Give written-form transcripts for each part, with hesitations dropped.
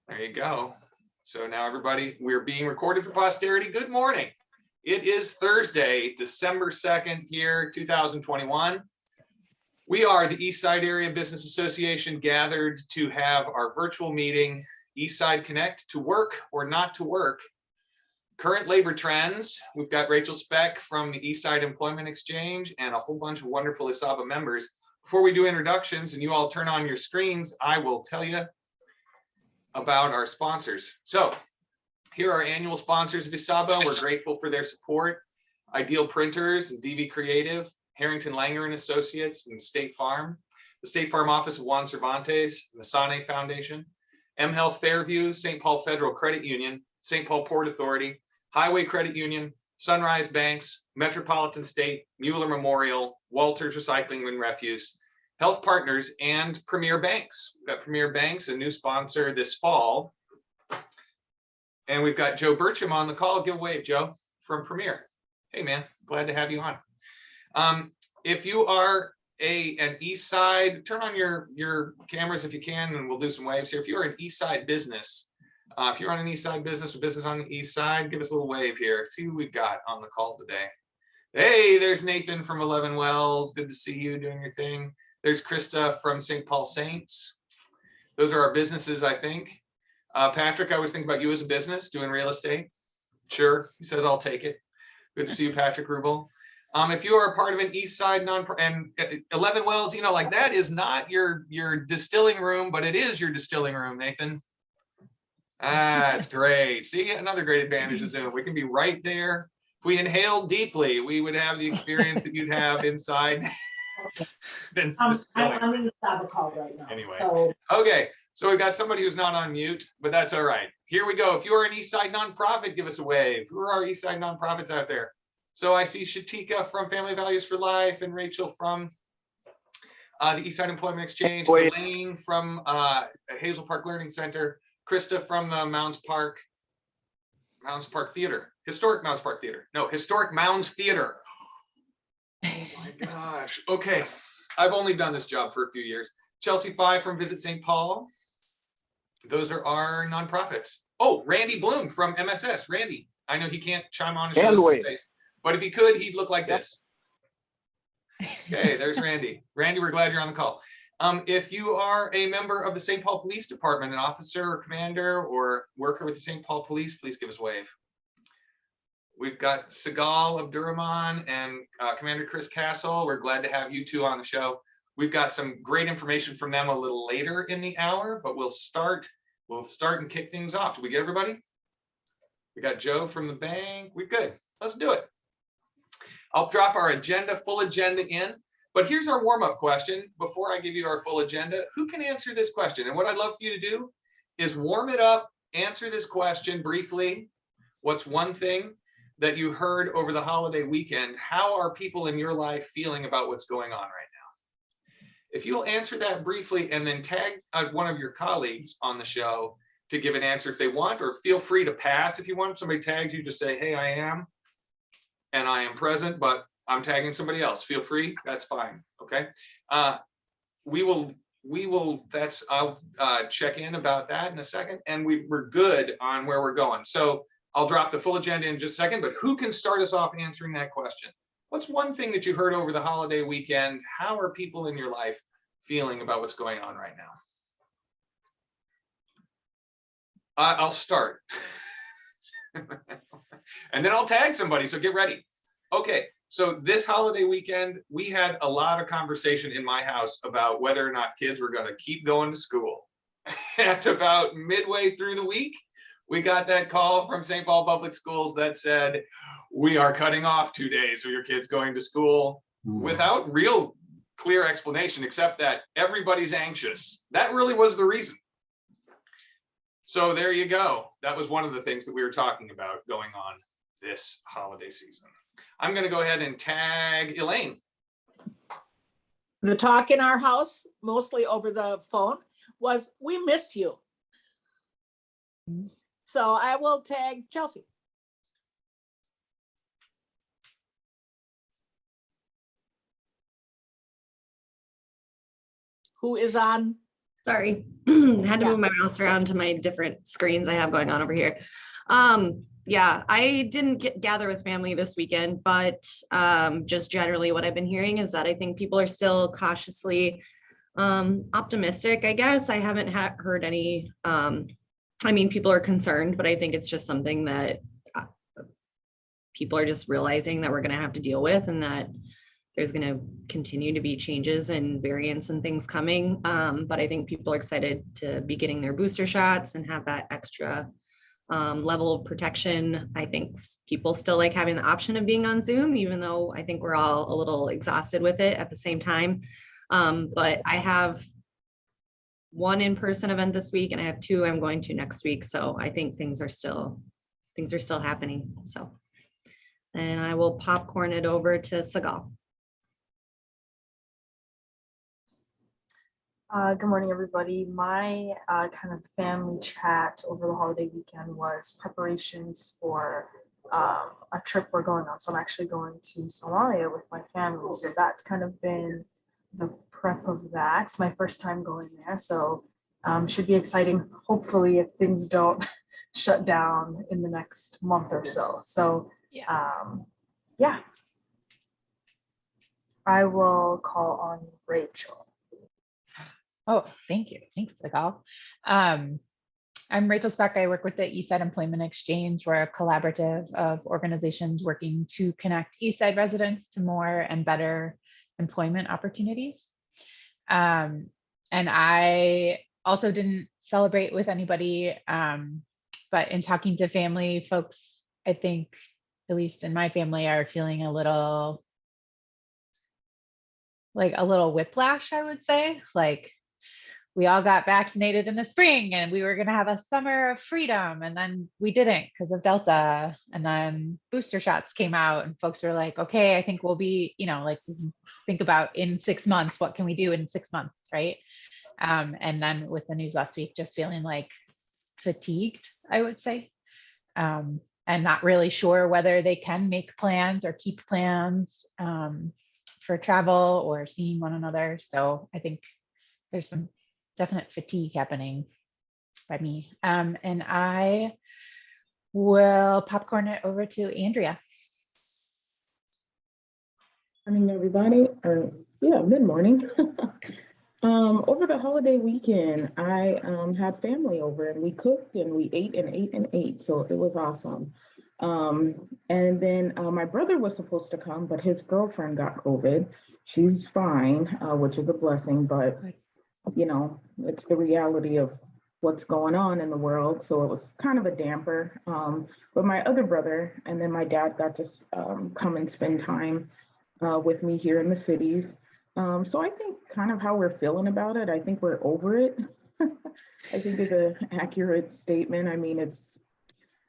There you go. So now everybody, we're being recorded for posterity. Good morning. It is Thursday, December 2nd here, 2021. We are the Eastside Area Business Association gathered to have our virtual meeting, Eastside Connect, to work or not to work. Current labor trends. We've got Rachel Speck from the Eastside Employment Exchange and a whole bunch of wonderful ISABA members. Before we do introductions and you all turn on your screens, I will tell you about our sponsors. So here are annual sponsors of ISABA. We're grateful for their support. Ideal Printers and DV Creative, Harrington Langer and Associates, and State Farm, the State Farm Office of Juan Cervantes, the Sane Foundation, M Health Fairview, St. Paul Federal Credit Union, St. Paul Port Authority, Highway Credit Union, Sunrise Banks, Metropolitan State, Mueller Memorial, Walters Recycling and Refuse, Health Partners, and Premier Banks. We've got Premier Banks, a new sponsor this fall. And we've got Joe Burcham on the call. Give a wave, Joe, from Premier. Hey, man, glad to have you on. If you are an East Side, turn on your cameras if you can, and we'll do some waves here. If you're an East Side business, if you're on an East Side business or business on the East Side, give us a little wave here. See who we've got on the call today. Hey, there's Nathan from 11 Wells. Good to see you doing your thing. There's Krista from St. Paul Saints. Those are our businesses, I think. Patrick, I always think about you as a business doing real estate. Sure, he says, I'll take it. Good to see you, Patrick Rubel. If you are a part of an East Side and 11 Wells, you know, like that is not your distilling room, but it is your distilling room, Nathan. It's great. See, another great advantage of Zoom. We can be right there. If we inhaled deeply, we would have the experience that you'd have inside. I'm in the Sabbath call right now. Anyway, so. Okay, so we've got somebody who's not on mute, but that's all right. Here we go. If you are an East Side nonprofit, give us a wave. Who are our East Side nonprofits out there? So I see Shatika from Family Values for Life and Rachel from the East Side Employment Exchange, Elaine from Hazel Park Learning Center, Krista from the Mounds Park Theater, Historic Mounds Park Theater. No, Historic Mounds Theater. Oh my gosh. Okay. I've only done this job for a few years. Chelsea Five from Visit St. Paul. Those are our nonprofits. Oh, Randy Bloom from MSS. Randy, I know he can't chime on his face, but if he could, he'd look like this. Okay, there's Randy. Randy, we're glad you're on the call. If you are a member of the St. Paul Police Department, an officer or commander or worker with the St. Paul Police, please give us a wave. We've got Segal Abdurrahman and Commander Chris Castle. We're glad to have you two on the show. We've got some great information from them a little later in the hour, but we'll start and kick things off. Did we get everybody? We got Joe from the bank. We're good. Let's do it. I'll drop our full agenda in, but here's our warm-up question. Before I give you our full agenda, who can answer this question? And what I'd love for you to do is warm it up, answer this question briefly. What's one thing that you heard over the holiday weekend? How are people in your life feeling about what's going on right now? If you'll answer that briefly and then tag one of your colleagues on the show to give an answer if they want, or feel free to pass if you want. If somebody tags you, just say, hey, I am, and I am present, but I'm tagging somebody else. Feel free, that's fine, okay? I'll check in about that in a second, and we're good on where we're going. So I'll drop the full agenda in just a second, but who can start us off answering that question? What's one thing that you heard over the holiday weekend? How are people in your life feeling about what's going on right now? I'll start. And then I'll tag somebody, so get ready. Okay, so this holiday weekend, we had a lot of conversation in my house about whether or not kids were gonna keep going to school. And about midway through the week, we got that call from St. Paul Public Schools that said, we are cutting off 2 days of your kids going to school without real clear explanation, except that everybody's anxious. That really was the reason. So there you go. That was one of the things that we were talking about going on this holiday season. I'm gonna go ahead and tag Elaine. The talk in our house, mostly over the phone, was we miss you. So I will tag Chelsea. Who is on Sorry, had to move my mouse around to my different screens I have going on over here. Yeah, I didn't gather with family this weekend, but just generally what I've been hearing is that I think people are still cautiously optimistic, I guess. I haven't heard any, I mean, people are concerned, but I think it's just something that people are just realizing that we're going to have to deal with, and that there's going to continue to be changes and variants and things coming. But I think people are excited to be getting their booster shots and have that extra level of protection. I think people still like having the option of being on Zoom, even though I think we're all a little exhausted with it at the same time. But I have one in-person event this week, and I have two I'm going to next week. So I think things are still happening. So, and I will popcorn it over to Sagal. Good morning, everybody. My kind of family chat over the holiday weekend was preparations for a trip we're going on. So I'm actually going to Somalia with my family. So that's kind of been the prep of that. It's my first time going there. So should be exciting, hopefully, if things don't shut down in the next month or so. So yeah, I will call on Rachel. Oh, thank you. Thanks, Sigal. I'm Rachel Speck. I work with the Eastside Employment Exchange. We're a collaborative of organizations working to connect Eastside residents to more and better employment opportunities. And I also didn't celebrate with anybody, but in talking to family, folks, I think, at least in my family, are feeling a little whiplash, I would say. Like, we all got vaccinated in the spring and we were going to have a summer of freedom, and then we didn't because of Delta, and then booster shots came out and folks were like, okay, I think we'll be, like, think about in 6 months, what can we do in 6 months, right? And then with the news last week, just feeling like fatigued, I would say, and not really sure whether they can make plans or keep plans for travel or seeing one another. So I think there's some definite fatigue happening by me. And I will popcorn it over to Andrea. Morning, everybody. Good morning. Over the holiday weekend, I had family over, and we cooked and we ate and ate and ate. So it was awesome. And then my brother was supposed to come, but his girlfriend got COVID. She's fine, which is a blessing, but it's the reality of what's going on in the world. So it was kind of a damper. But my other brother and then my dad got to come and spend time with me here in the cities. So I think kind of how we're feeling about it, I think we're over it. I think it's an accurate statement. I mean,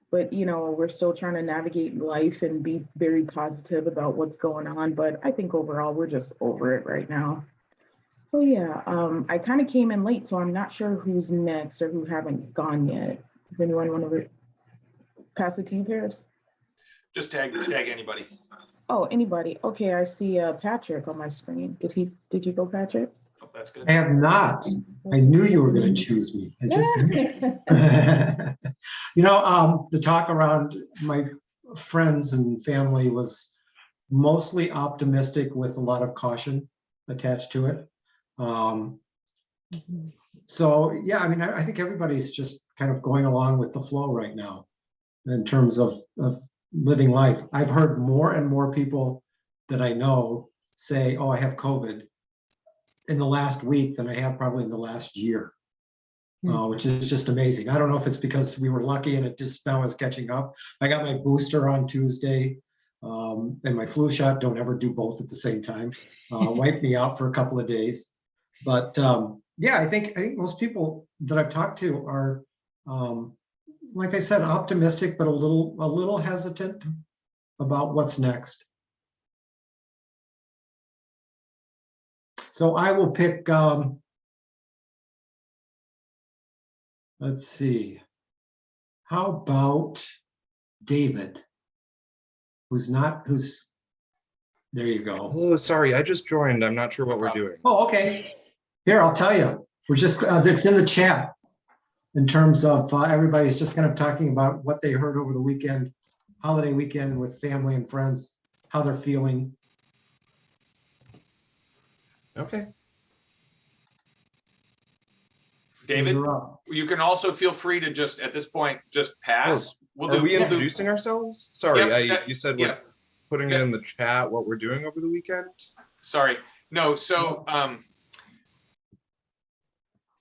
but we're still trying to navigate life and be very positive about what's going on. But I think overall, we're just over it right now. So yeah, I kind of came in late, so I'm not sure who's next or who haven't gone yet. Does anyone want to pass it to you, Paris? Just tag anybody. Oh, anybody? Okay, I see Patrick on my screen. Did you go, Patrick? Oh, that's good. I have not. I knew you were going to choose me. I just knew. The talk around my friends and family was mostly optimistic with a lot of caution attached to it. So yeah, I mean, I think everybody's just kind of going along with the flow right now in terms of living life. I've heard more and more people that I know say, oh, I have COVID in the last week than I have probably in the last year, which is just amazing. I don't know if it's because we were lucky and it just now is catching up. I got my booster on Tuesday and my flu shot. Don't ever do both at the same time. Wiped me out for a couple of days. But yeah, I think most people that I've talked to are, like I said, optimistic, but a little hesitant about what's next. So I will pick, let's see, how about David, there you go. Hello, sorry, I just joined. I'm not sure what we're doing. Oh, okay. Here, I'll tell you. We're just, it's in the chat in terms of everybody's just kind of talking about what they heard over the weekend, holiday weekend with family and friends, how they're feeling. Okay. David, You're up. you can also feel free to just, at this point, just pass. Are we introducing ourselves? Sorry, Yep, you said yep, we're putting it in the chat what we're doing over the weekend. Sorry. No, so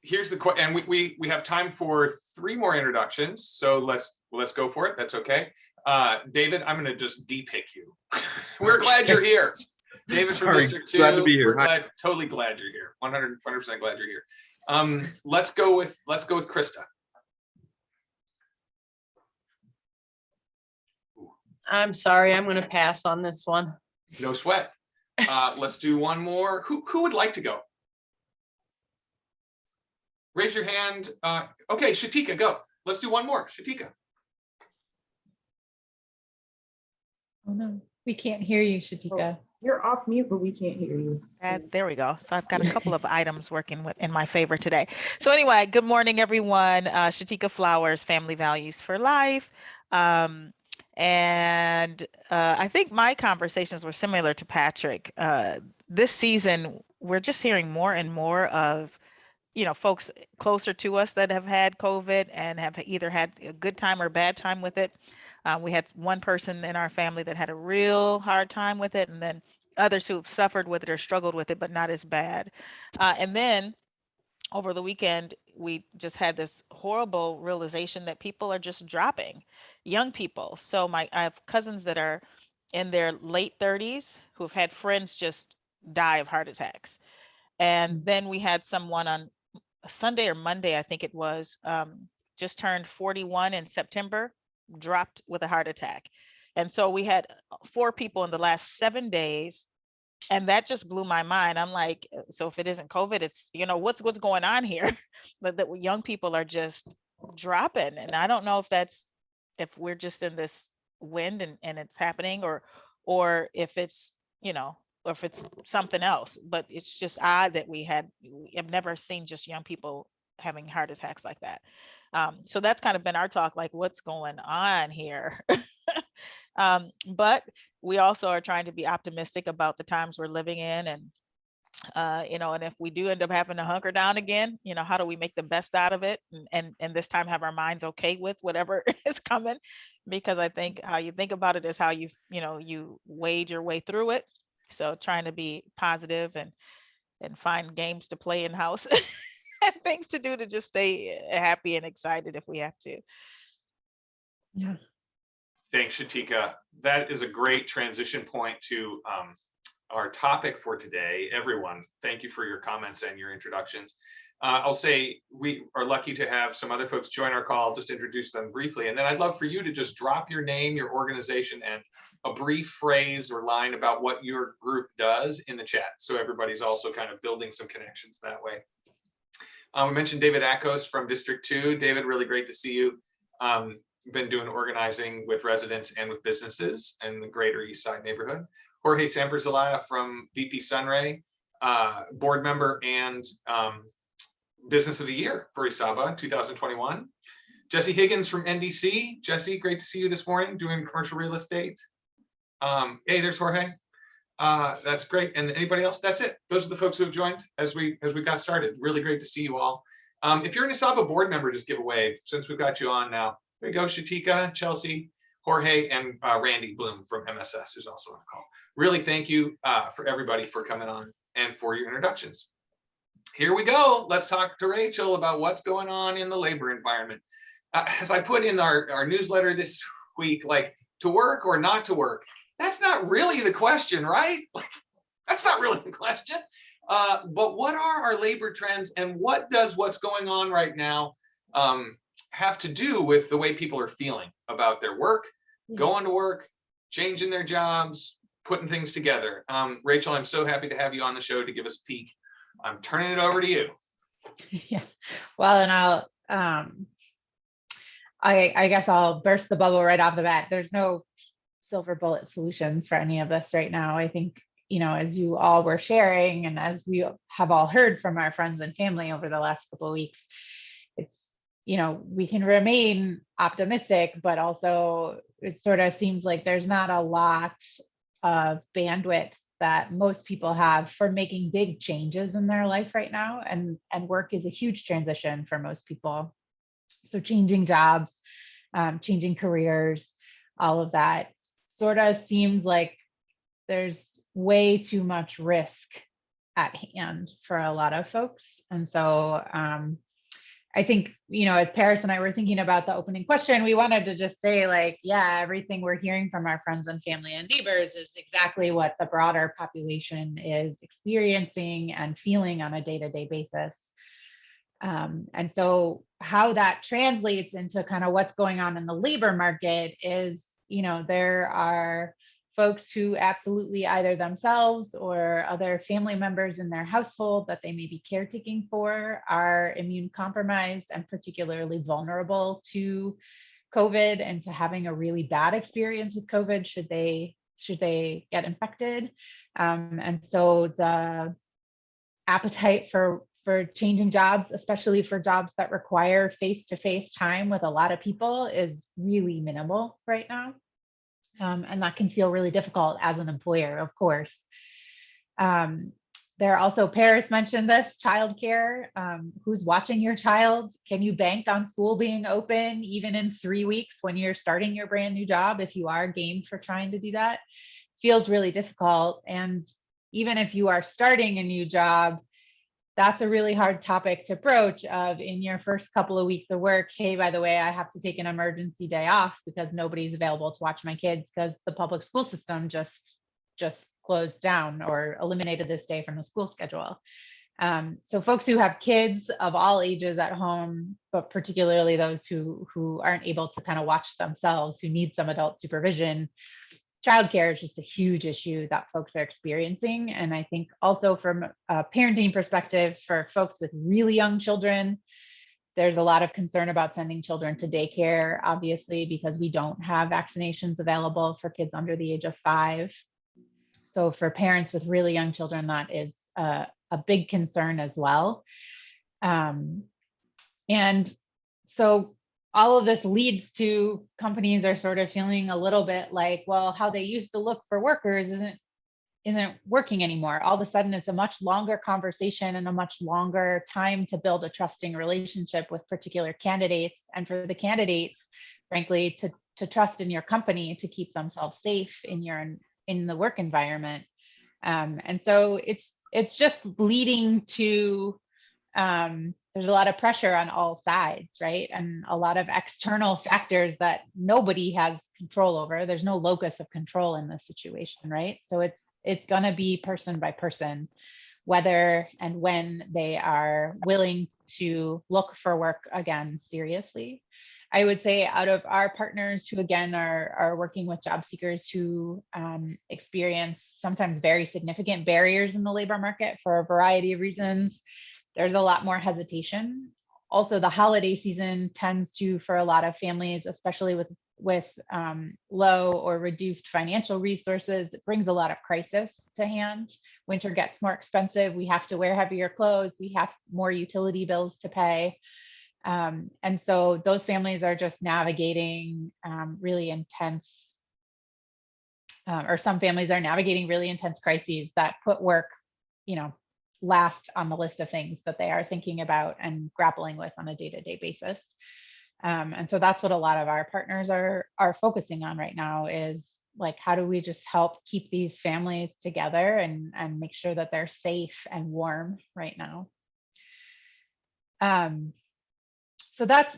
here's the question, and we have time for 3 more introductions. So let's go for it. That's okay. David, I'm gonna just de-pick you. We're glad you're here. David from Sorry, District 2. glad to be here. We're totally glad you're here. 100% glad you're here. Let's go with Krista. I'm sorry, I'm gonna pass on this one. No sweat. Let's do one more. Who would like to go? Raise your hand. Okay, Shatika, go. Let's do one more. Shatika. Oh no, we can't hear you, Shatika. You're off mute, but we can't hear you. There we go. So I've got a couple of items working in my favor today. So anyway, good morning, everyone. Shatika Flowers, Family Values for Life. And I think my conversations were similar to Patrick. This season, we're just hearing more and more of, folks closer to us that have had COVID and have either had a good time or a bad time with it. We had one person in our family that had a real hard time with it, and then others who have suffered with it or struggled with it, but not as bad. And then over the weekend, we just had this horrible realization that people are just dropping, young people. So I have cousins that are in their late 30s who've had friends just die of heart attacks. And then we had someone on Sunday or Monday, I think it was, just turned 41 in September, dropped with a heart attack. And so we had 4 people in the last 7 days. And that just blew my mind. I'm like, so if it isn't COVID, it's, what's going on here? But that young people are just dropping. And I don't know if we're just in this wind and it's happening, or if it's, or if it's something else. But it's just odd that I've never seen just young people having heart attacks like that. So that's kind of been our talk, like what's going on here? But we also are trying to be optimistic about the times we're living in, and and if we do end up having to hunker down again, how do we make the best out of it, and this time have our minds okay with whatever is coming? Because I think how you think about it is how you wade your way through it. So trying to be positive and find games to play in house and things to do to just stay happy and excited if we have to. Yeah. Thanks, Shatika. That is a great transition point to our topic for today. Everyone, thank you for your comments and your introductions. I'll say we are lucky to have some other folks join our call. I'll just introduce them briefly. And then I'd love for you to just drop your name, your organization, and a brief phrase or line about what your group does in the chat. So everybody's also kind of building some connections that way. We mentioned David Akos from District 2. David, really great to see you. Been doing organizing with residents and with businesses in the greater East Side neighborhood. Jorge Samperzalaya from VP Sunray, board member and Business of the Year for Isaba 2021. Jesse Higgins from NDC. Jesse, great to see you this morning doing commercial real estate. Hey, there's Jorge. That's great. And anybody else? That's it. Those are the folks who have joined as we got started. Really great to see you all. If you're an Isaba board member, just give a wave since we've got you on now. There you go, Shatika, Chelsea, Jorge, and Randy Bloom from MSS, who's also on the call. Really thank you for everybody for coming on and for your introductions. Here we go. Let's talk to Rachel about what's going on in the labor environment. As I put in our newsletter this week, like to work or not to work, that's not really the question, right? Like, that's not really the question. But what are our labor trends, and what does what's going on right now have to do with the way people are feeling about their work, going to work, changing their jobs, putting things together? Rachel, I'm so happy to have you on the show to give us a peek. I'm turning it over to you. Yeah. Well, and I'll I guess I'll burst the bubble right off the bat. There's no silver bullet solutions for any of this right now. I think as you all were sharing, and as we have all heard from our friends and family over the last couple of weeks, it's, we can remain optimistic, but also it sort of seems like there's not a lot of bandwidth that most people have for making big changes in their life right now. And work is a huge transition for most people. So changing jobs, changing careers, all of that sort of seems like there's way too much risk at hand for a lot of folks. And so I think, as Paris and I were thinking about the opening question, we wanted to just say, like, yeah, everything we're hearing from our friends and family and neighbors is exactly what the broader population is experiencing and feeling on a day-to-day basis. And so how that translates into kind of what's going on in the labor market is, there are folks who absolutely either themselves or other family members in their household that they may be caretaking for are immune compromised and particularly vulnerable to COVID and to having a really bad experience with COVID should they get infected. And so the appetite for changing jobs, especially for jobs that require face-to-face time with a lot of people, is really minimal right now. And that can feel really difficult as an employer, of course. There are also, Paris mentioned this, childcare. Who's watching your child? Can you bank on school being open even in 3 weeks when you're starting your brand new job? If you are game for trying to do that, feels really difficult. And even if you are starting a new job, that's a really hard topic to broach of in your first couple of weeks of work. Hey, by the way, I have to take an emergency day off because nobody's available to watch my kids because the public school system just closed down or eliminated this day from the school schedule. So folks who have kids of all ages at home, but particularly those who aren't able to kind of watch themselves, who need some adult supervision, childcare is just a huge issue that folks are experiencing. And I think also from a parenting perspective, for folks with really young children, there's a lot of concern about sending children to daycare, obviously, because we don't have vaccinations available for kids under the age of 5. So for parents with really young children, that is a big concern as well. And so all of this leads to companies are sort of feeling a little bit like, well, how they used to look for workers isn't working anymore. All of a sudden, it's a much longer conversation and a much longer time to build a trusting relationship with particular candidates, and for the candidates, frankly, to trust in your company to keep themselves safe in the work environment. And so it's just leading to there's a lot of pressure on all sides, right? And a lot of external factors that nobody has control over. There's no locus of control in this situation, right? So it's going to be person by person, whether and when they are willing to look for work again seriously. I would say out of our partners who again are working with job seekers who experience sometimes very significant barriers in the labor market for a variety of reasons, there's a lot more hesitation. Also, the holiday season tends to, for a lot of families, especially with low or reduced financial resources, it brings a lot of crisis to hand. Winter gets more expensive. We have to wear heavier clothes. We have more utility bills to pay. And so those families are just navigating really intense, or some families are navigating really intense crises that put work, last on the list of things that they are thinking about and grappling with on a day-to-day basis. And so that's what a lot of our partners are focusing on right now, is like, how do we just help keep these families together and make sure that they're safe and warm right now. So that's,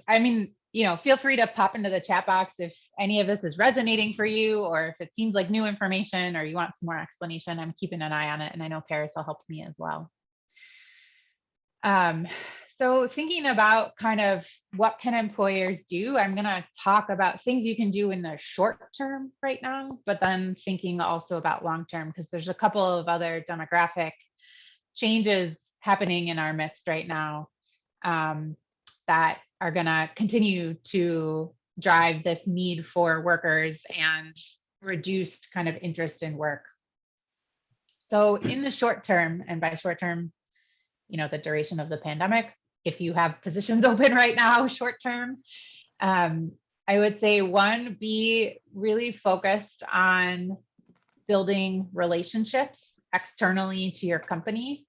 feel free to pop into the chat box if any of this is resonating for you, or if it seems like new information or you want some more explanation. I'm keeping an eye on it, and I know Paris will help me as well. So thinking about kind of what can employers do, I'm going to talk about things you can do in the short term right now, but then thinking also about long term, because there's a couple of other demographic changes happening in our midst right now that are going to continue to drive this need for workers and reduced kind of interest in work. So in the short term, and by short term, the duration of the pandemic, if you have positions open right now, short term, I would say one, be really focused on building relationships externally to your company.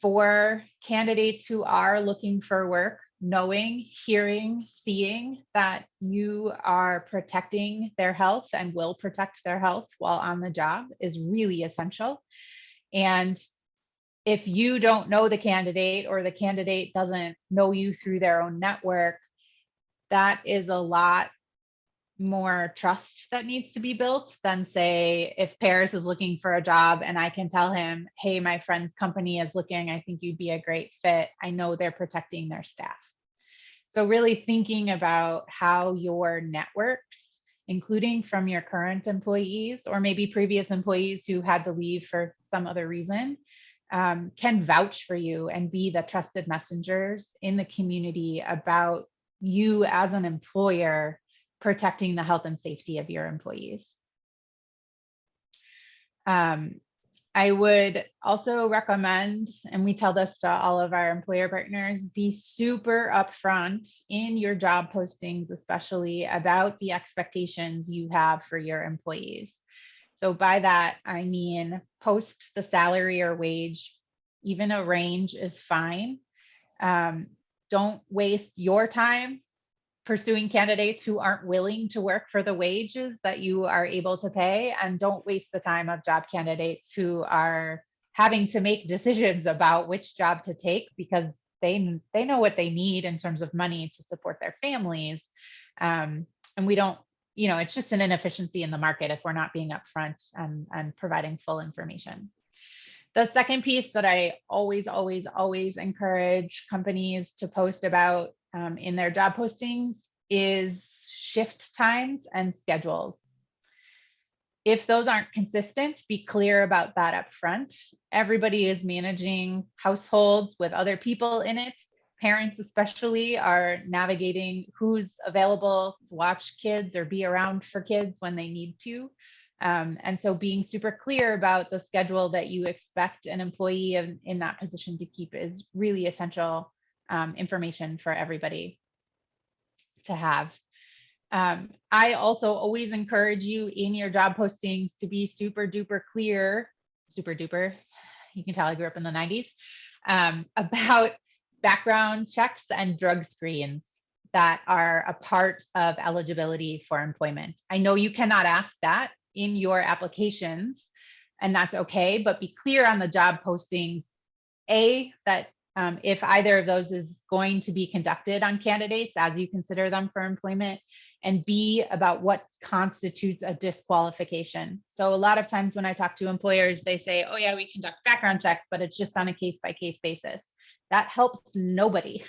For candidates who are looking for work, knowing, hearing, seeing that you are protecting their health and will protect their health while on the job is really essential. And if you don't know the candidate or the candidate doesn't know you through their own network, that is a lot more trust that needs to be built than, say, if Paris is looking for a job and I can tell him, hey, my friend's company is looking, I think you'd be a great fit. I know they're protecting their staff. So really thinking about how your networks, including from your current employees or maybe previous employees who had to leave for some other reason, can vouch for you and be the trusted messengers in the community about you as an employer protecting the health and safety of your employees. I would also recommend, and we tell this to all of our employer partners, be super upfront in your job postings, especially about the expectations you have for your employees. So by that, I mean, post the salary or wage, even a range is fine. Don't waste your time pursuing candidates who aren't willing to work for the wages that you are able to pay, and don't waste the time of job candidates who are having to make decisions about which job to take because they know what they need in terms of money to support their families. And we don't, it's just an inefficiency in the market if we're not being upfront and providing full information. The second piece that I always encourage companies to post about in their job postings is shift times and schedules. If those aren't consistent, be clear about that up front. Everybody is managing households with other people in it. Parents especially are navigating who's available to watch kids or be around for kids when they need to. And so being super clear about the schedule that you expect an employee in that position to keep is really essential information for everybody to have. I also always encourage you in your job postings to be super duper clear, you can tell I grew up in the 90s, about background checks and drug screens that are a part of eligibility for employment. I know you cannot ask that in your applications, and that's okay, but be clear on the job postings, that if either of those is going to be conducted on candidates as you consider them for employment, and B, about what constitutes a disqualification. So a lot of times when I talk to employers, they say, oh yeah, we conduct background checks, but it's just on a case-by-case basis. That helps nobody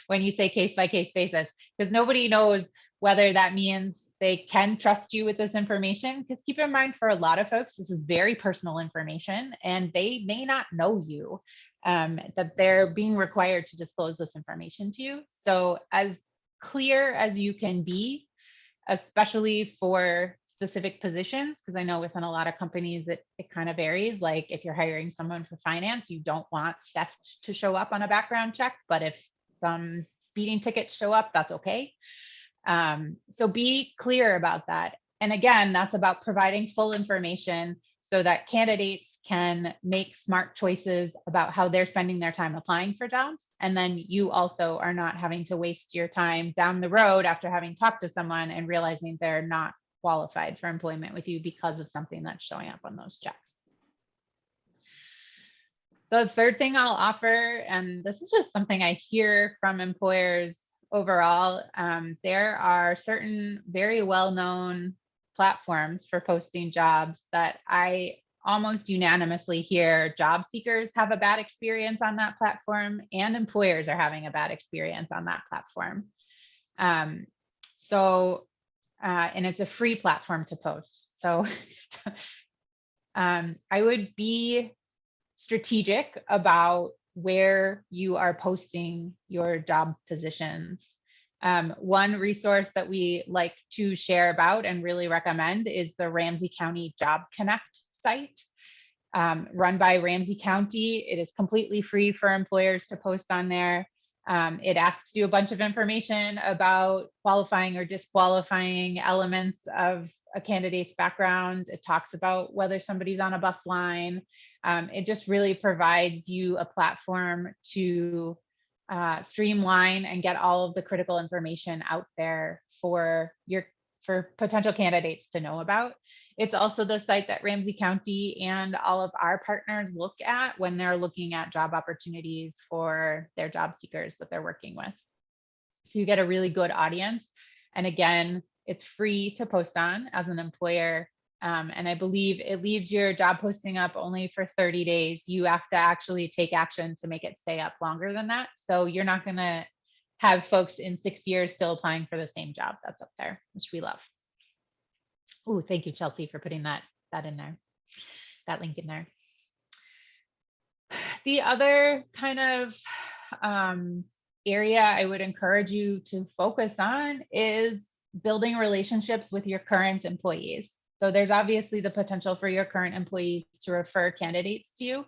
when you say case-by-case basis, because nobody knows whether that means they can trust you with this information. Because keep in mind, for a lot of folks, this is very personal information and they may not know you, that they're being required to disclose this information to you. So as clear as you can be, especially for specific positions, because I know within a lot of companies, it kind of varies. Like if you're hiring someone for finance, you don't want theft to show up on a background check, but if some speeding tickets show up, that's okay. So be clear about that. And again, that's about providing full information so that candidates can make smart choices about how they're spending their time applying for jobs. And then you also are not having to waste your time down the road after having talked to someone and realizing they're not qualified for employment with you because of something that's showing up on those checks. The third thing I'll offer, and this is just something I hear from employers overall, there are certain very well-known platforms for posting jobs that I almost unanimously hear job seekers have a bad experience on that platform and employers are having a bad experience on that platform. And it's a free platform to post. So I would be strategic about where you are posting your job positions. One resource that we like to share about and really recommend is the Ramsey County Job Connect site run by Ramsey County. It is completely free for employers to post on there. It asks you a bunch of information about qualifying or disqualifying elements of a candidate's background. It talks about whether somebody's on a bus line. It just really provides you a platform to streamline and get all of the critical information out there for potential candidates to know about. It's also the site that Ramsey County and all of our partners look at when they're looking at job opportunities for their job seekers that they're working with. So you get a really good audience. And again, it's free to post on as an employer. And I believe it leaves your job posting up only for 30 days. You have to actually take action to make it stay up longer than that. So you're not going to have folks in 6 years still applying for the same job that's up there, which we love. Oh, thank you, Chelsea, for putting that in there, that link in there. The other kind of area I would encourage you to focus on is building relationships with your current employees. So there's obviously the potential for your current employees to refer candidates to you.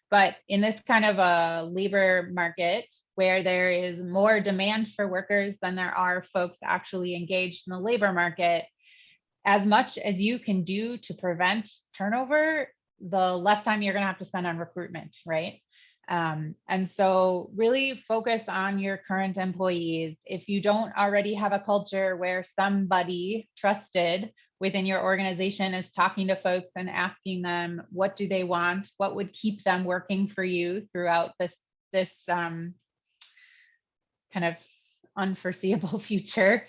But in this kind of a labor market where there is more demand for workers than there are folks actually engaged in the labor market, as much as you can do to prevent turnover, the less time you're going to have to spend on recruitment, right? And so really focus on your current employees. If you don't already have a culture where somebody trusted within your organization is talking to folks and asking them, what do they want? What would keep them working for you throughout this kind of unforeseeable future?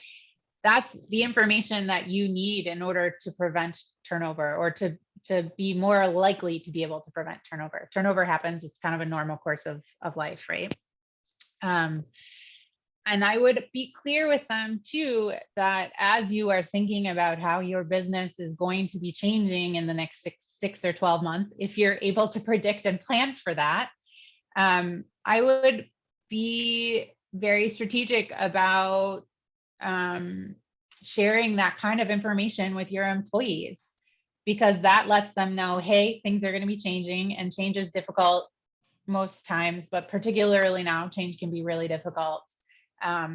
That's the information that you need in order to prevent turnover or to be more likely to be able to prevent turnover. Turnover happens, it's kind of a normal course of life, right? And I would be clear with them too, that as you are thinking about how your business is going to be changing in the next six or 12 months, if you're able to predict and plan for that, I would be very strategic about sharing that kind of information with your employees, because that lets them know, hey, things are going to be changing, and change is difficult most times, but particularly now, change can be really difficult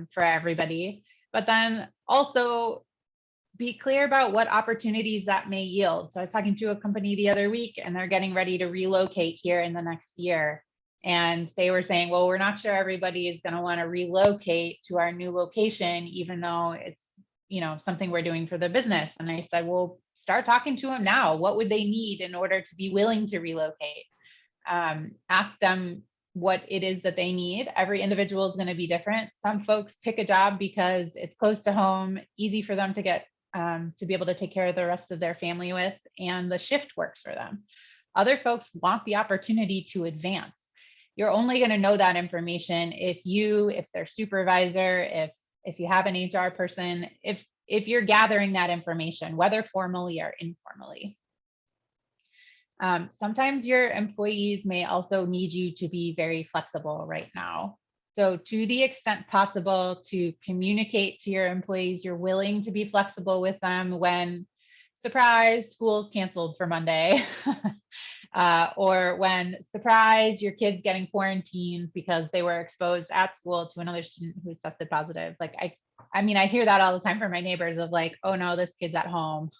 for everybody. But then also be clear about what opportunities that may yield. So I was talking to a company the other week, and they're getting ready to relocate here in the next year. And they were saying, well, we're not sure everybody is going to want to relocate to our new location, even though it's, something we're doing for the business. And I said, well, start talking to them now. What would they need in order to be willing to relocate? Ask them what it is that they need. Every individual is going to be different. Some folks pick a job because it's close to home, easy for them to get, to be able to take care of the rest of their family with, and the shift works for them. Other folks want the opportunity to advance. You're only going to know that information if their supervisor, if you have an HR person, if you're gathering that information, whether formally or informally. Sometimes your employees may also need you to be very flexible right now. So to the extent possible, to communicate to your employees you're willing to be flexible with them when, surprise, school's canceled for Monday. Or when, surprise, your kid's getting quarantined because they were exposed at school to another student who's tested positive. Like, I mean, I hear that all the time from my neighbors of like, oh no, this kid's at home.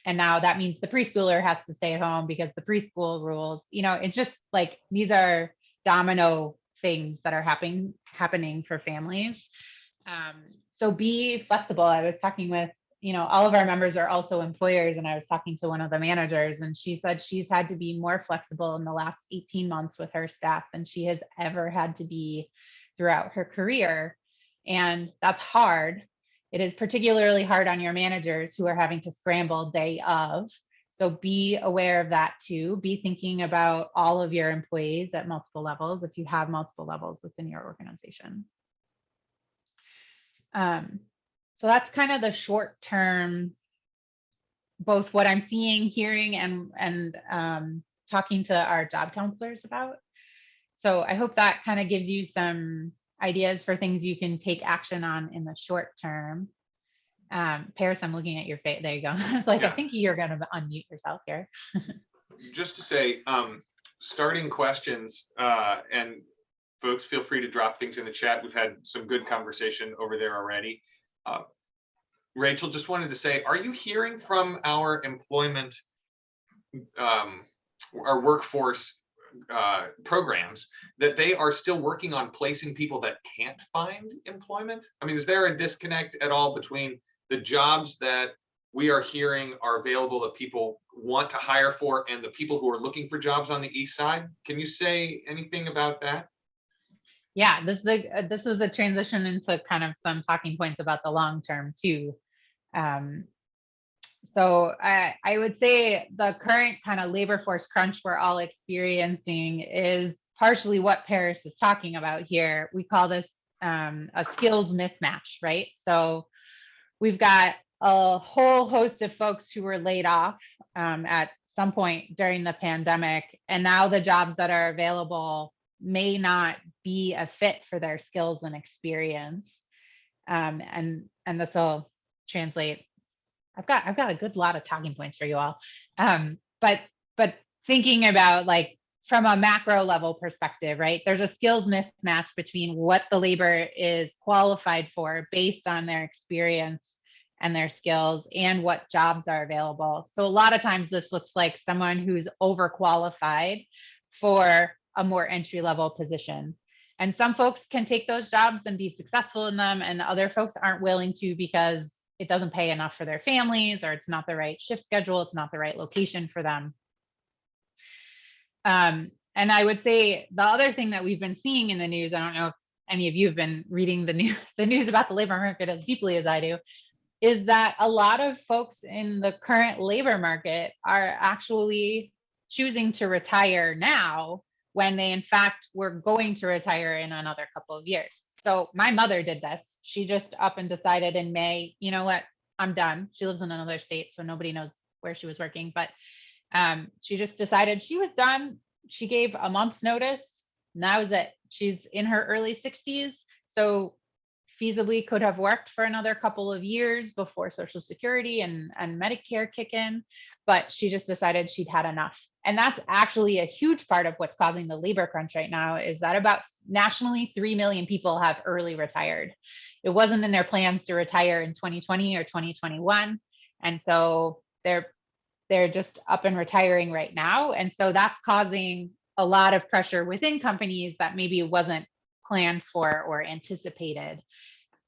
And now that means the preschooler has to stay at home because the preschool rules, it's just like, these are domino things that are happening for families. So be flexible. I was talking with, all of our members are also employers. And I was talking to one of the managers, and she said she's had to be more flexible in the last 18 months with her staff than she has ever had to be throughout her career. And that's hard. It is particularly hard on your managers who are having to scramble day of. So be aware of that too. Be thinking about all of your employees at multiple levels if you have multiple levels within your organization. So that's kind of the short term, both what I'm seeing, hearing, and talking to our job counselors about. So I hope that kind of gives you some ideas for things you can take action on in the short term. Paris, I'm looking at your face. There you go. I was like, I Yeah. think you're going to unmute yourself here. Just to say, starting questions, and folks, feel free to drop things in the chat. We've had some good conversation over there already. Rachel, just wanted to say, are you hearing from our employment, our workforce programs that they are still working on placing people that can't find employment? I mean, is there a disconnect at all between the jobs that we are hearing are available that people want to hire for and the people who are looking for jobs on the east side? Can you say anything about that? Yeah, this was a transition into kind of some talking points about the long term too. So I would say the current kind of labor force crunch we're all experiencing is partially what Paris is talking about here. We call this a skills mismatch, right? So we've got a whole host of folks who were laid off at some point during the pandemic, and now the jobs that are available may not be a fit for their skills and experience. And this will translate. I've got a good lot of talking points for you all. But thinking about like from a macro level perspective, right? There's a skills mismatch between what the labor is qualified for based on their experience and their skills and what jobs are available. So a lot of times this looks like someone who's overqualified for a more entry level position. And some folks can take those jobs and be successful in them, and other folks aren't willing to because it doesn't pay enough for their families, or it's not the right shift schedule, it's not the right location for them. And I would say the other thing that we've been seeing in the news, I don't know if any of you have been reading the news about the labor market as deeply as I do, is that a lot of folks in the current labor market are actually choosing to retire now when they in fact were going to retire in another couple of years. So my mother did this. She just up and decided in May, you know what, I'm done. She lives in another state, so nobody knows where she was working, but she just decided she was done. She gave a month's notice, and that was it. She's in her early 60s, so feasibly could have worked for another couple of years before Social Security and Medicare kick in, but she just decided she'd had enough. And that's actually a huge part of what's causing the labor crunch right now, is that about nationally 3 million people have early retired. It wasn't in their plans to retire in 2020 or 2021. And so they're just up and retiring right now. And so that's causing a lot of pressure within companies that maybe wasn't planned for or anticipated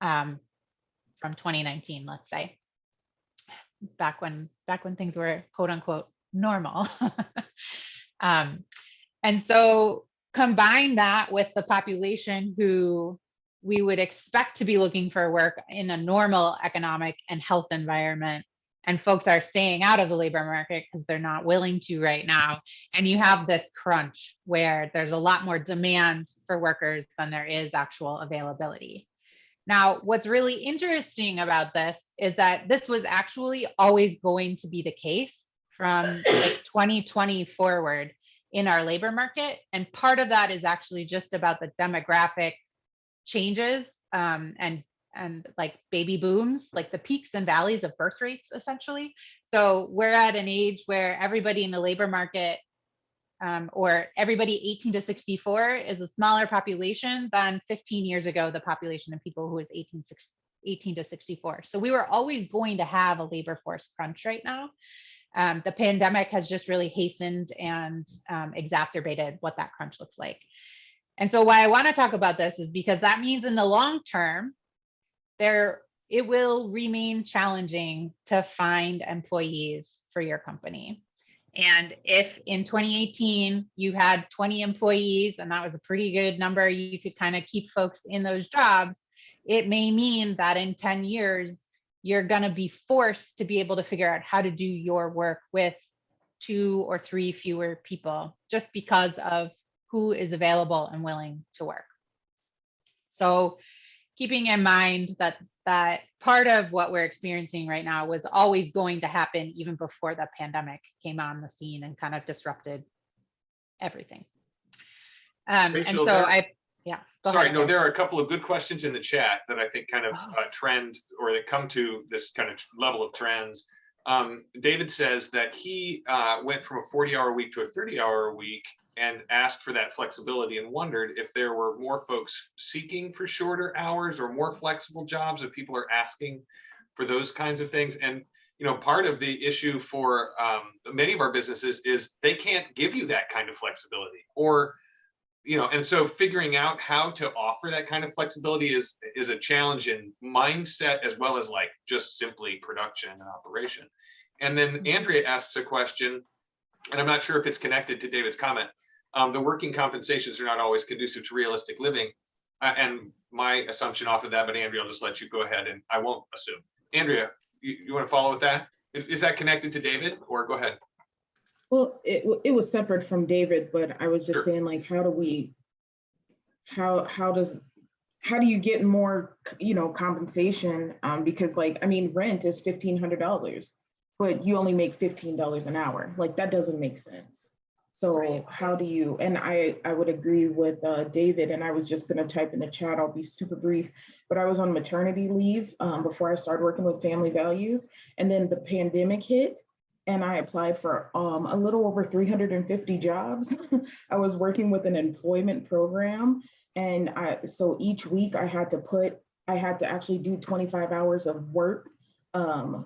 from 2019, let's say, back when things were quote unquote normal. And so combine that with the population who we would expect to be looking for work in a normal economic and health environment, and folks are staying out of the labor market because they're not willing to right now. And you have this crunch where there's a lot more demand for workers than there is actual availability. Now, what's really interesting about this is that this was actually always going to be the case from like 2020 forward in our labor market. And part of that is actually just about the demographic changes and like baby booms, like the peaks and valleys of birth rates, essentially. So we're at an age where everybody in the labor market, or everybody 18 to 64, is a smaller population than 15 years ago, the population of people who was 18 to 64. So we were always going to have a labor force crunch right now. The pandemic has just really hastened and exacerbated what that crunch looks like. And so why I want to talk about this is because that means in the long term, it will remain challenging to find employees for your company. And if in 2018 you had 20 employees and that was a pretty good number, you could kind of keep folks in those jobs, it may mean that in 10 years, you're going to be forced to be able to figure out how to do your work with 2 or 3 fewer people, just because of who is available and willing to work. So keeping in mind that part of what we're experiencing right now was always going to happen even before the pandemic came on the scene and kind of disrupted everything. Rachel, and so Yeah. Go Sorry, ahead, no, Chris. there are a couple of good questions in the chat that I think kind of Oh. trend, or that come to this kind of level of trends. David says that he went from a 40-hour week to a 30-hour week and asked for that flexibility and wondered if there were more folks seeking for shorter hours or more flexible jobs, if people are asking for those kinds of things. And part of the issue for many of our businesses is they can't give you that kind of flexibility, or and so figuring out how to offer that kind of flexibility is a challenge in mindset as well as like just simply production and operation. And then Andrea asks a question, and I'm not sure if it's connected to David's comment. The working compensations are not always conducive to realistic living. And my assumption off of that, but Andrea, I'll just let you go ahead and I won't assume. Andrea, you want to follow with that? Is that connected to David, or go ahead? Well, it was separate from David, but I was just Sure. saying, like, how do you get more, compensation? Because like, I mean, rent is $1,500, but you only make $15 an hour. Like, that doesn't make sense. So how do you, and I would agree with David, and I was just gonna type in the chat, I'll be super brief, but I was on maternity leave before I started working with Family Values, and then the pandemic hit, and I applied for a little over 350 jobs. I was working with an employment program, and so each week I had to actually do 25 hours of work,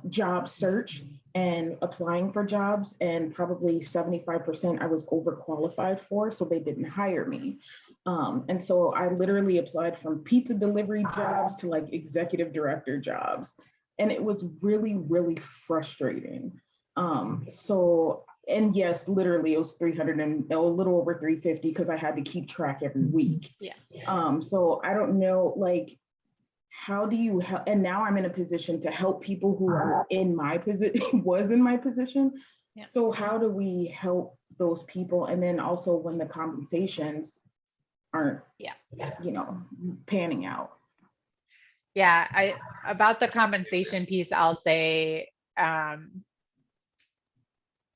job search and applying for jobs, and probably 75% I was overqualified for, so they didn't hire me. And so I literally applied from pizza delivery jobs to like executive director jobs. And it was really, really frustrating. And yes, literally it was 300 and a little over 350 because I had to keep track every week. Yeah. So I don't know, like, how do you help? And now I'm in a position to help people who are in my position, was in my position. Yeah. So how do we help those people? And then also when the compensations aren't, panning out. Yeah, about the compensation piece, I'll say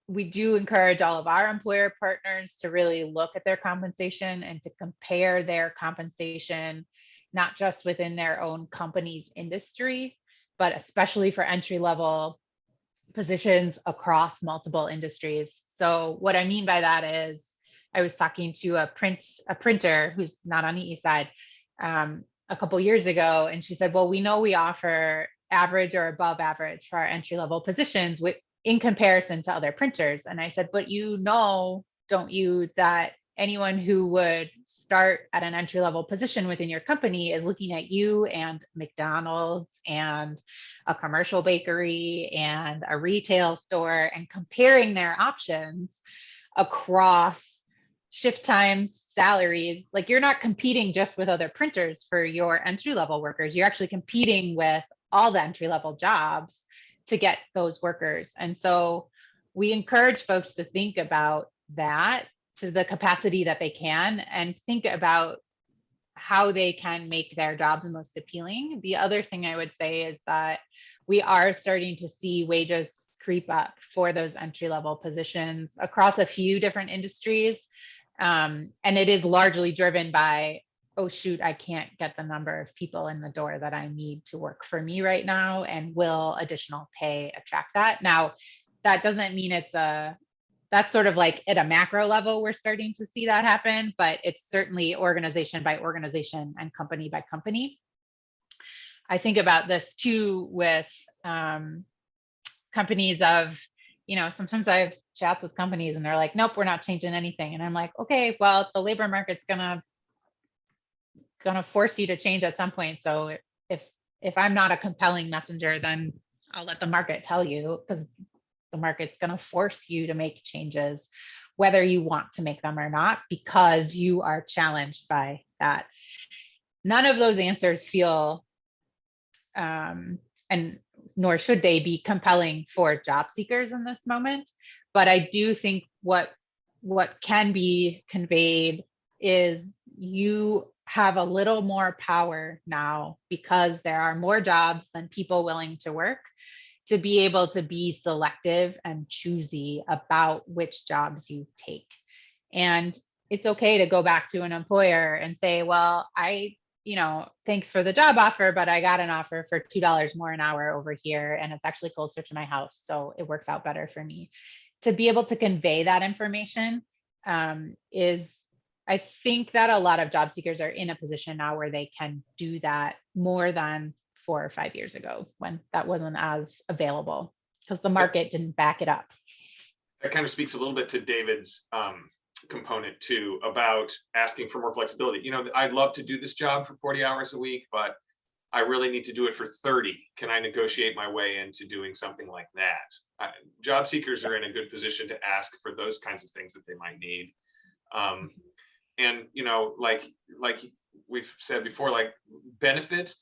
we do encourage all of our employer partners to really look at their compensation and to compare their compensation, not just within their own company's industry, but especially for entry-level positions across multiple industries. So what I mean by that is, I was talking to a printer who's not on the east side a couple years ago, and she said, well, we know we offer average or above average for our entry-level positions in comparison to other printers. And I said, but don't you, that anyone who would start at an entry-level position within your company is looking at you and McDonald's and a commercial bakery and a retail store and comparing their options across shift times, salaries. Like, you're not competing just with other printers for your entry-level workers. You're actually competing with all the entry-level jobs to get those workers. And so we encourage folks to think about that to the capacity that they can, and think about how they can make their jobs most appealing. The other thing I would say is that we are starting to see wages creep up for those entry-level positions across a few different industries. And it is largely driven by, oh shoot, I can't get the number of people in the door that I need to work for me right now, and will additional pay attract that? Now, that doesn't mean that's sort of like at a macro level, we're starting to see that happen, but it's certainly organization by organization and company by company. I think about this too with companies of, sometimes I have chats with companies and they're like, nope, we're not changing anything. And I'm like, okay, well, the labor market's gonna force you to change at some point. So if I'm not a compelling messenger, then I'll let the market tell you, because the market's going to force you to make changes, whether you want to make them or not, because you are challenged by that. None of those answers feel, and nor should they be, compelling for job seekers in this moment. But I do think what can be conveyed is you have a little more power now, because there are more jobs than people willing to work, to be able to be selective and choosy about which jobs you take. And it's okay to go back to an employer and say, well, thanks for the job offer, but I got an offer for $2 more an hour over here, and it's actually closer to my house, so it works out better for me. To be able to convey that information I think that a lot of job seekers are in a position now where they can do that more than 4 or 5 years ago, when that wasn't as available because the market didn't back it up. That kind of speaks a little bit to David's component too, about asking for more flexibility. I'd love to do this job for 40 hours a week, but I really need to do it for 30. Can I negotiate my way into doing something like that? Job seekers are in a good position to ask for those kinds of things that they might need. And like we've said before, like benefits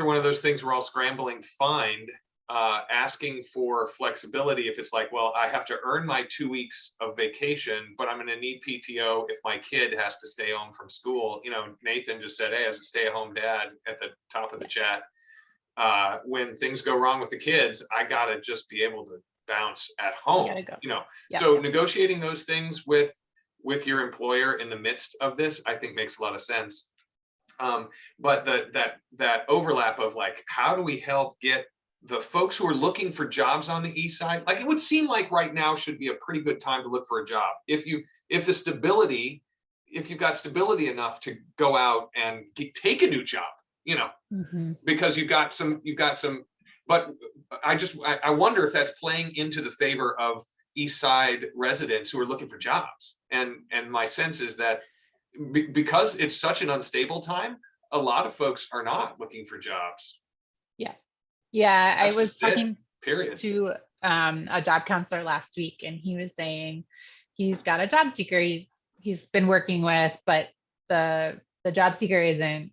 are one of those things we're all scrambling to find. Asking for flexibility, if it's like, well, I have to earn my 2 weeks of vacation, but I'm going to need PTO if my kid has to stay home from school. Nathan just said, hey, as a stay-at-home dad at the top of the chat, when things go wrong with the kids, I got to just be able to bounce at home. So negotiating those things with your employer in the midst of this, I think makes a lot of sense. But that overlap of like, how do we help get the folks who are looking for jobs on the east side? Like, it would seem like right now should be a pretty good time to look for a job. If you've got stability enough to go out and take a new job, because you've got some, but I wonder if that's playing into the favor of east side residents who are looking for jobs. And my sense is that because it's such an unstable time, a lot of folks are not looking for jobs. Yeah, That's I was talking period. to a job counselor last week, and he was saying he's got a job seeker he's been working with, but the job seeker isn't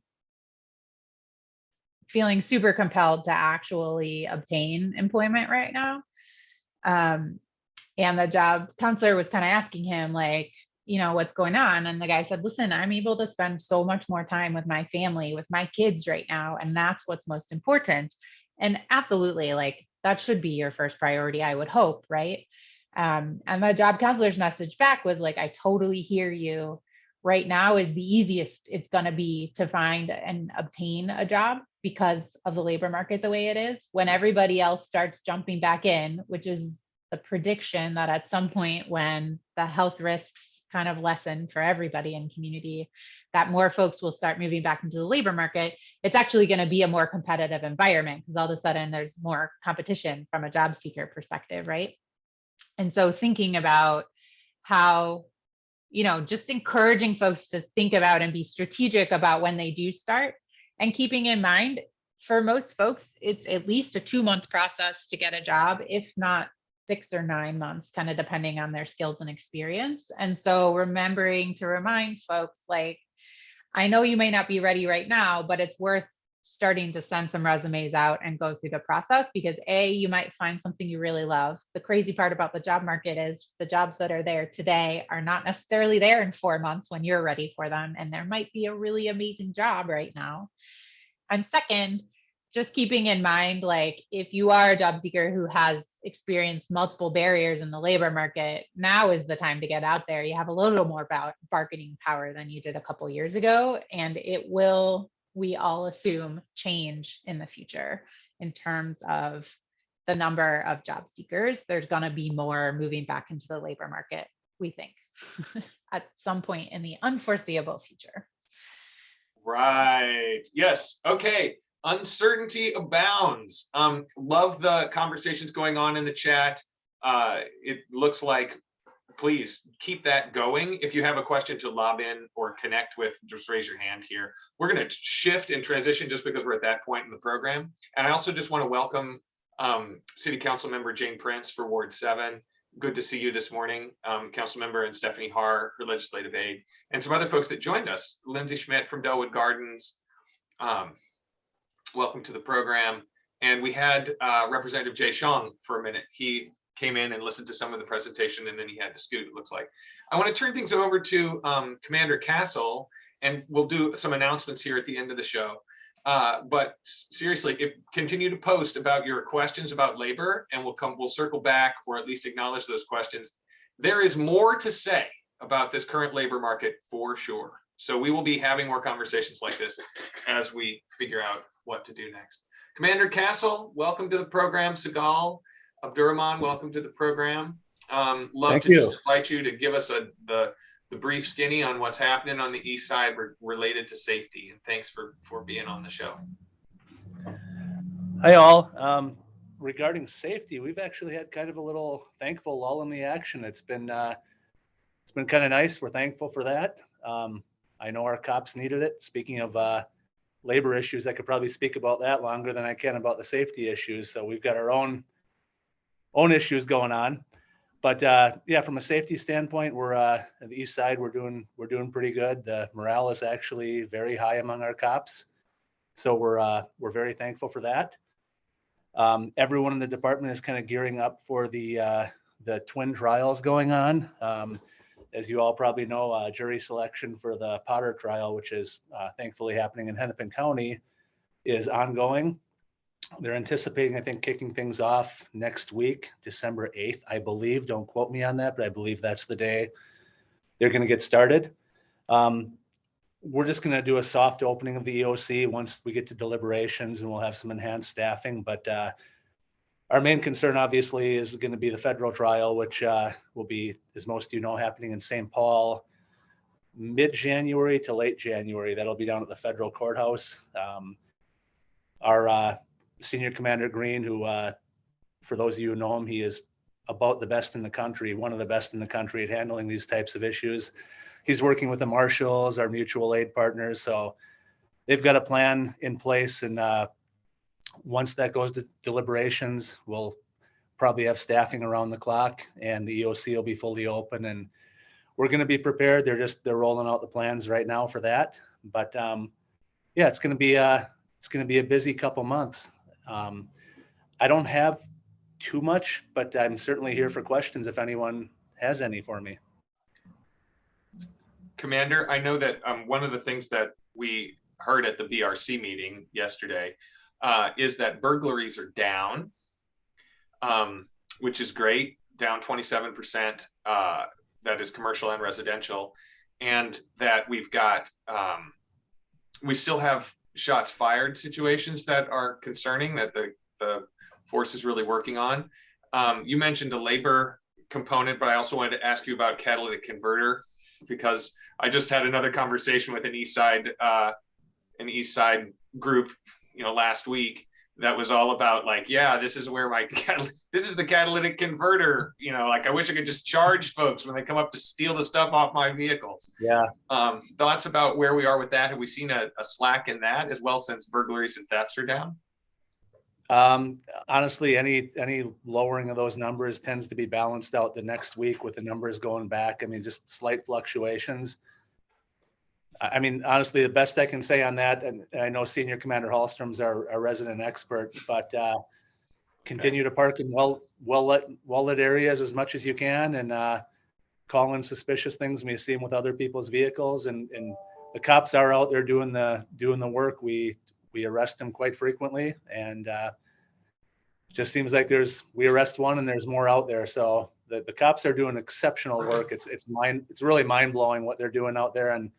feeling super compelled to actually obtain employment right now. And the job counselor was kind of asking him, like, what's going on? And the guy said, listen, I'm able to spend so much more time with my family, with my kids right now, and that's what's most important. And absolutely, like, that should be your first priority, I would hope, right? And the job counselor's message back was like, I totally hear you. Right now is the easiest it's going to be to find and obtain a job because of the labor market the way it is. When everybody else starts jumping back in, which is the prediction that at some point when the health risks kind of lessen for everybody in community, that more folks will start moving back into the labor market, it's actually going to be a more competitive environment because all of a sudden there's more competition from a job seeker perspective, right? And so thinking about how, just encouraging folks to think about and be strategic about when they do start, and keeping in mind, for most folks, it's at least a 2-month process to get a job, if not 6 or 9 months, kind of depending on their skills and experience. And so remembering to remind folks, like, I know you may not be ready right now, but it's worth starting to send some resumes out and go through the process, because you might find something you really love. The crazy part about the job market is the jobs that are there today are not necessarily there in 4 months when you're ready for them. And there might be a really amazing job right now. And second, just keeping in mind, like, if you are a job seeker who has experienced multiple barriers in the labor market, now is the time to get out there. You have a little more bargaining power than you did a couple years ago, and it will, we all assume, change in the future in terms of the number of job seekers. There's going to be more moving back into the labor market, we think, at some point in the unforeseeable future. Right. Yes. Okay. Uncertainty abounds. Love the conversations going on in the chat. It looks like, please keep that going. If you have a question to lob in or connect with, just raise your hand here. We're going to shift and transition just because we're at that point in the program. And I also just want to welcome City Council Member Jane Prince for Ward 7. Good to see you this morning, Council Member, and Stephanie Haar, her legislative aide, and some other folks that joined us. Lindsay Schmidt from Dellwood Gardens. Welcome to the program. And we had Representative Jay Shong for a minute. He came in and listened to some of the presentation, and then he had to scoot, it looks like. I want to turn things over to Commander Castle, and we'll do some announcements here at the end of the show. But seriously, continue to post about your questions about labor, and we'll circle back, or at least acknowledge those questions. There is more to say about this current labor market for sure. So we will be having more conversations like this as we figure out what to do next. Commander Castle, welcome to the program. Segal Abdurrahman, welcome to the program. Love to just invite you to give us the brief skinny on what's happening on the east side related to safety. And thanks for being on the show. Hi all. Regarding safety, we've actually had kind of a little thankful lull in the action. It's been kind of nice. We're thankful for that. I know our cops needed it. Speaking of labor issues, I could probably speak about that longer than I can about the safety issues. So we've got our own issues going on. But yeah, from a safety standpoint, we're at the east side. We're doing pretty good. The morale is actually very high among our cops, so we're very thankful for that. Everyone in the department is kind of gearing up for the twin trials going on. As you all probably know, jury selection for the Potter trial, which is thankfully happening in Hennepin County, is ongoing. They're anticipating, I think, kicking things off next week, December 8th, I believe. Don't quote me on that, but I believe that's the day they're going to get started. We're just going to do a soft opening of the EOC once we get to deliberations, and we'll have some enhanced staffing. But our main concern, obviously, is going to be the federal trial, which will be, as most of you know, happening in St. Paul mid-January to late January. That'll be down at the federal courthouse. Our Senior Commander Green, who, for those of you who know him, he is about the best in the country, one of the best in the country at handling these types of issues. He's working with the marshals, our mutual aid partners. So they've got a plan in place. And once that goes to deliberations, we'll probably have staffing around the clock, and the EOC will be fully open, and we're going to be prepared. They're rolling out the plans right now for that. But yeah, it's going to be a busy couple months. I don't have too much, but I'm certainly here for questions if anyone has any for me. Commander, I know that one of the things that we heard at the BRC meeting yesterday is that burglaries are down, which is great, down 27%. That is commercial and residential, and that we've got, we still have shots fired situations that are concerning that the force is really working on. You mentioned a labor component, but I also wanted to ask you about catalytic converter, because I just had another conversation with an East Side group, last week, that was all about like, yeah, this is where this is the catalytic converter, like I wish I could just charge folks when they come up to steal the stuff off my vehicles. Yeah. Thoughts about where we are with that? Have we seen a slack in that as well, since burglaries and thefts are down? Honestly, any lowering of those numbers tends to be balanced out the next week with the numbers going back. I mean, just slight fluctuations. I mean, honestly, the best I can say on that, and I know Senior Commander Hallstrom's our resident expert, but continue to park in well-lit areas as much as you can, and call in suspicious things when you see them with other people's vehicles. And the cops are out there doing the work. We arrest them quite frequently, and just seems like we arrest one and there's more out there. So the cops are doing exceptional work. It's really mind blowing what they're doing out there, and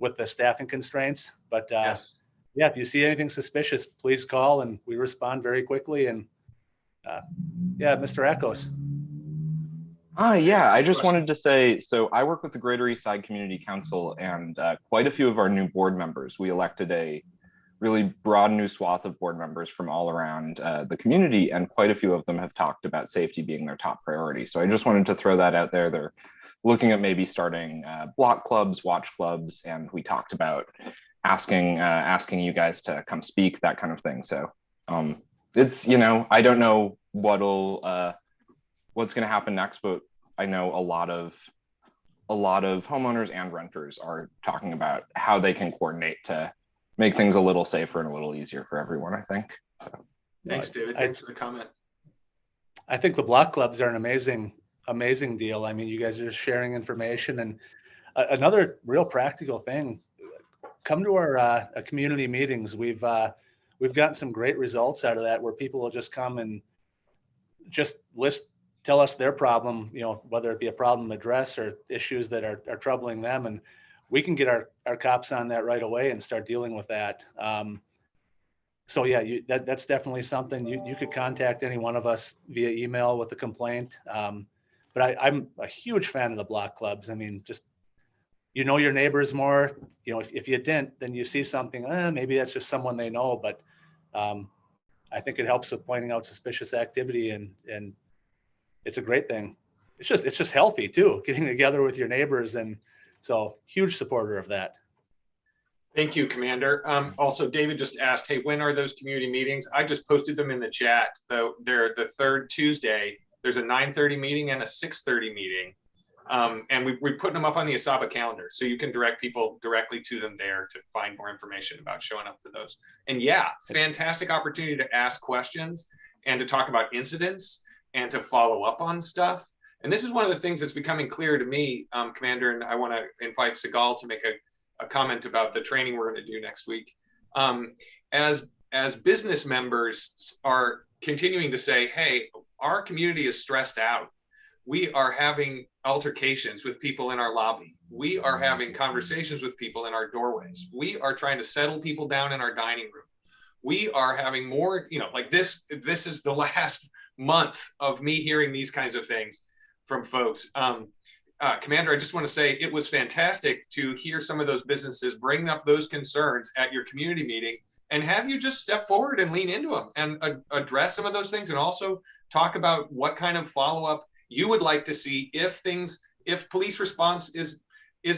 with the staffing constraints. But yes. Yeah, if you see anything suspicious, please call, and we respond very quickly. And yeah, Mr. Echoes. Yeah, I just wanted to say, so I work with the Greater East Side Community Council, and quite a few of our new board members, we elected a really broad new swath of board members from all around the community, and quite a few of them have talked about safety being their top priority. So I just wanted to throw that out there. They're looking at maybe starting block clubs, watch clubs, and we talked about asking you guys to come speak, that kind of thing. So it's, I don't know what's going to happen next, but I know a lot of homeowners and renters are talking about how they can coordinate to make things a little safer and a little easier for everyone, I think. So, thanks, David. Thanks for the comment. I think the block clubs are an amazing deal. I mean, you guys are just sharing information. And another real practical thing, come to our community meetings. We've gotten some great results out of that, where people will just come and just list tell us their problem, whether it be a problem address or issues that are troubling them. And we can get our cops on that right away and start dealing with that. So yeah, that's definitely something you could contact any one of us via email with a complaint. But I'm a huge fan of the block clubs. I mean, just, your neighbors more, if you didn't, then you see something, maybe that's just someone they know, but I think it helps with pointing out suspicious activity, and it's a great thing. It's just healthy too, getting together with your neighbors. And so huge supporter of that. Thank you, Commander. Also, David just asked, hey, when are those community meetings? I just posted them in the chat. Though they're the third Tuesday. There's a 9:30 meeting and a 6:30 meeting. And we're putting them up on the ASABA calendar, so you can direct people directly to them there to find more information about showing up for those. And yeah, fantastic opportunity to ask questions and to talk about incidents and to follow up on stuff. And this is one of the things that's becoming clear to me, Commander, and I want to invite Sigal to make a comment about the training we're going to do next week. As business members are continuing to say, hey, our community is stressed out. We are having altercations with people in our lobby. We are having conversations with people in our doorways. We are trying to settle people down in our dining room. We are having more, like this is the last month of me hearing these kinds of things from folks. Commander, I just want to say it was fantastic to hear some of those businesses bring up those concerns at your community meeting, and have you just step forward and lean into them and address some of those things, and also talk about what kind of follow-up you would like to see if police response is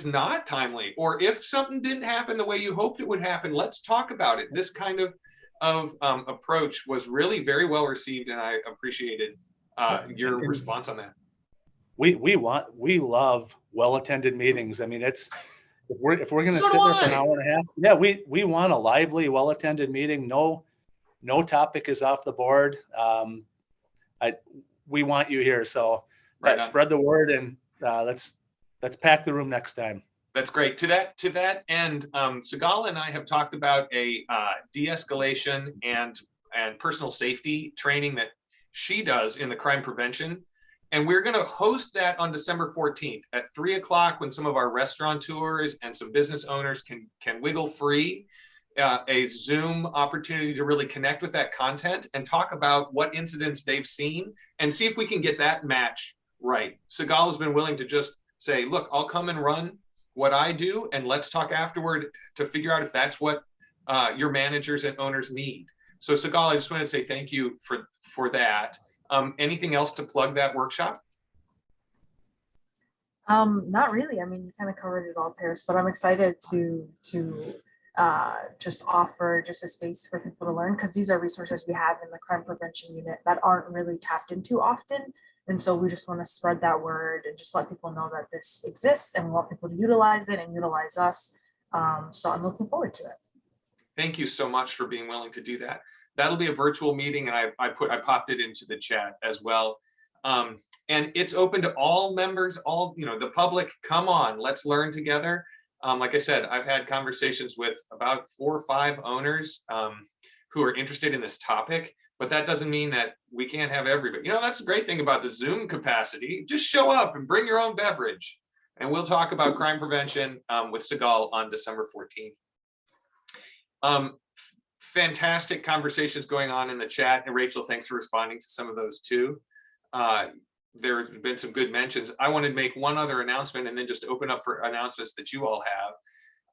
not timely, or if something didn't happen the way you hoped it would happen. Let's talk about it. This kind of approach was really very well received, and I appreciated your response on that. We love well-attended meetings. I mean, if we're going to sit there for an hour and a half, yeah, we want a lively, well-attended meeting. No topic is off the board. We want you here. So spread the word, and let's pack the room next time. That's great. To that end, Sigal and I have talked about a de-escalation and personal safety training that she does in the crime prevention. And we're going to host that on December 14th at 3:00, when some of our restaurateurs and some business owners can wiggle free, a Zoom opportunity to really connect with that content and talk about what incidents they've seen and see if we can get that match right. Sigal has been willing to just say, look, I'll come and run what I do, and let's talk afterward to figure out if that's what your managers and owners need. So Sigal, I just want to say thank you for that. Anything else to plug that workshop? Not really. I mean, you kind of covered it all, Paris, but I'm excited to just offer just a space for people to learn, because these are resources we have in the crime prevention unit that aren't really tapped into often. And so we just want to spread that word and just let people know that this exists, and we want people to utilize it and utilize us. So I'm looking forward to it. Thank you so much for being willing to do that. That'll be a virtual meeting, and I popped it into the chat as well. And it's open to all members, the public. Come on, let's learn together. Like I said, I've had conversations with about 4 or 5 owners who are interested in this topic, but that doesn't mean that we can't have everybody. That's the great thing about the Zoom capacity. Just show up and bring your own beverage, and we'll talk about crime prevention with Sigal on December 14th. Fantastic conversations going on in the chat, and Rachel, thanks for responding to some of those too. There have been some good mentions. I wanted to make one other announcement and then just open up for announcements that you all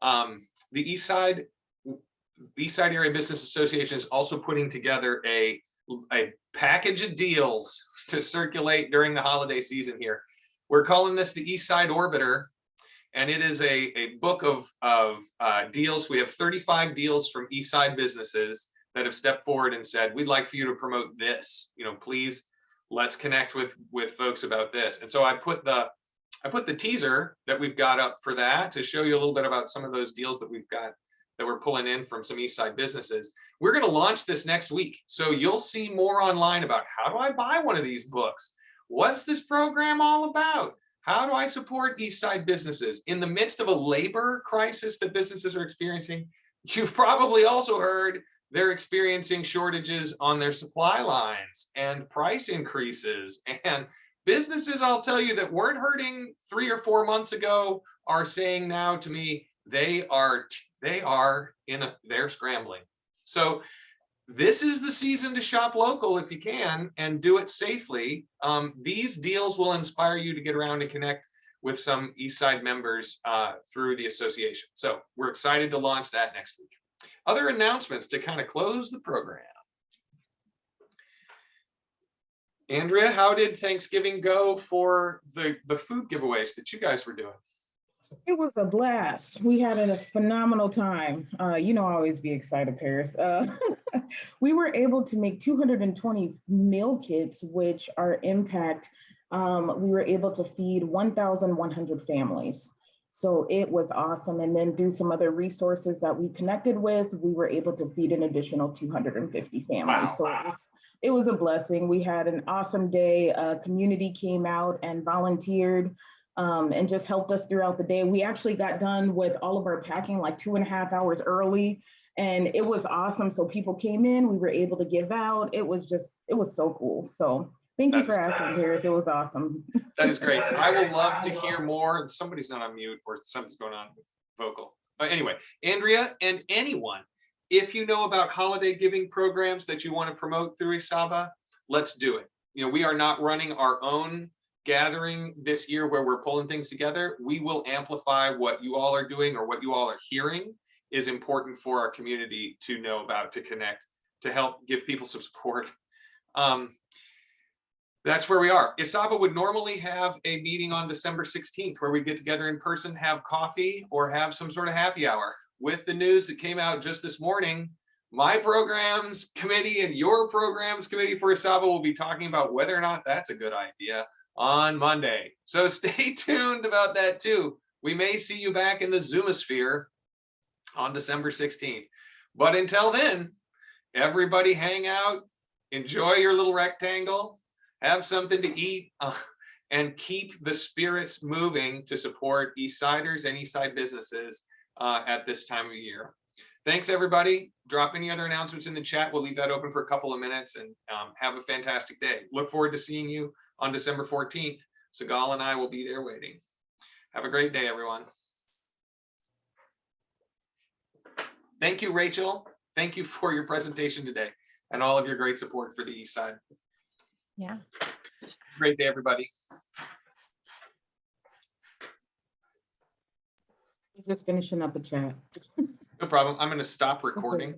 have. The East Side Area Business Association is also putting together a package of deals to circulate during the holiday season here. We're calling this the East Side Orbiter, and it is a book of deals. We have 35 deals from East Side businesses that have stepped forward and said, we'd like for you to promote this. Please, let's connect with folks about this. And so I put the teaser that we've got up for that to show you a little bit about some of those deals that we've got that we're pulling in from some East Side businesses. We're going to launch this next week, so you'll see more online about how do I buy one of these books? What's this program all about? How do I support East Side businesses in the midst of a labor crisis that businesses are experiencing? You've probably also heard they're experiencing shortages on their supply lines and price increases. And businesses, I'll tell you, that weren't hurting 3 or 4 months ago are saying now to me, they're scrambling. So this is the season to shop local if you can and do it safely. These deals will inspire you to get around and connect with some Eastside members through the association. So we're excited to launch that next week. Other announcements to kind of close the program. Andrea, how did Thanksgiving go for the food giveaways that you guys were doing? It was a blast. We had a phenomenal time. You know, I always be excited, Paris. We were able to make 220 meal kits, which our impact, we were able to feed 1,100 families. So it was awesome. And then through some other resources that we connected with, we were able to feed an additional 250 families. Wow. So it was a blessing. We had an awesome day. Community came out and volunteered and just helped us throughout the day. We actually got done with all of our packing like 2.5 hours early, and it was awesome. So people came in, we were able to give out. It was so cool. So thank you for asking, Paris. It was awesome. That is great. I will love to hear more. Somebody's not on mute or something's going on with vocal. Anyway, Andrea and anyone, if you know about holiday giving programs that you want to promote through ISABA, let's do it. You know, we are not running our own gathering this year where we're pulling things together. We will amplify what you all are doing or what you all are hearing is important for our community to know about, to connect, to help give people some support. That's where we are. ISABA would normally have a meeting on December 16th where we get together in person, have coffee or have some sort of happy hour. With the news that came out just this morning, my programs committee and your programs committee for ISABA will be talking about whether or not that's a good idea on Monday. So stay tuned about that too. We may see you back in the Zoomosphere on December 16th. But until then, everybody hang out, enjoy your little rectangle, have something to eat, and keep the spirits moving to support Eastsiders and Eastside businesses at this time of year. Thanks, everybody. Drop any other announcements in the chat. We'll leave that open for a couple of minutes, and have a fantastic day. Look forward to seeing you on December 14th. Segal and I will be there waiting. Have a great day, everyone. Thank you, Rachel. Thank you for your presentation today and all of your great support for the East Side. Yeah. Great day, everybody. Just finishing up a chat. No problem. I'm going to stop recording.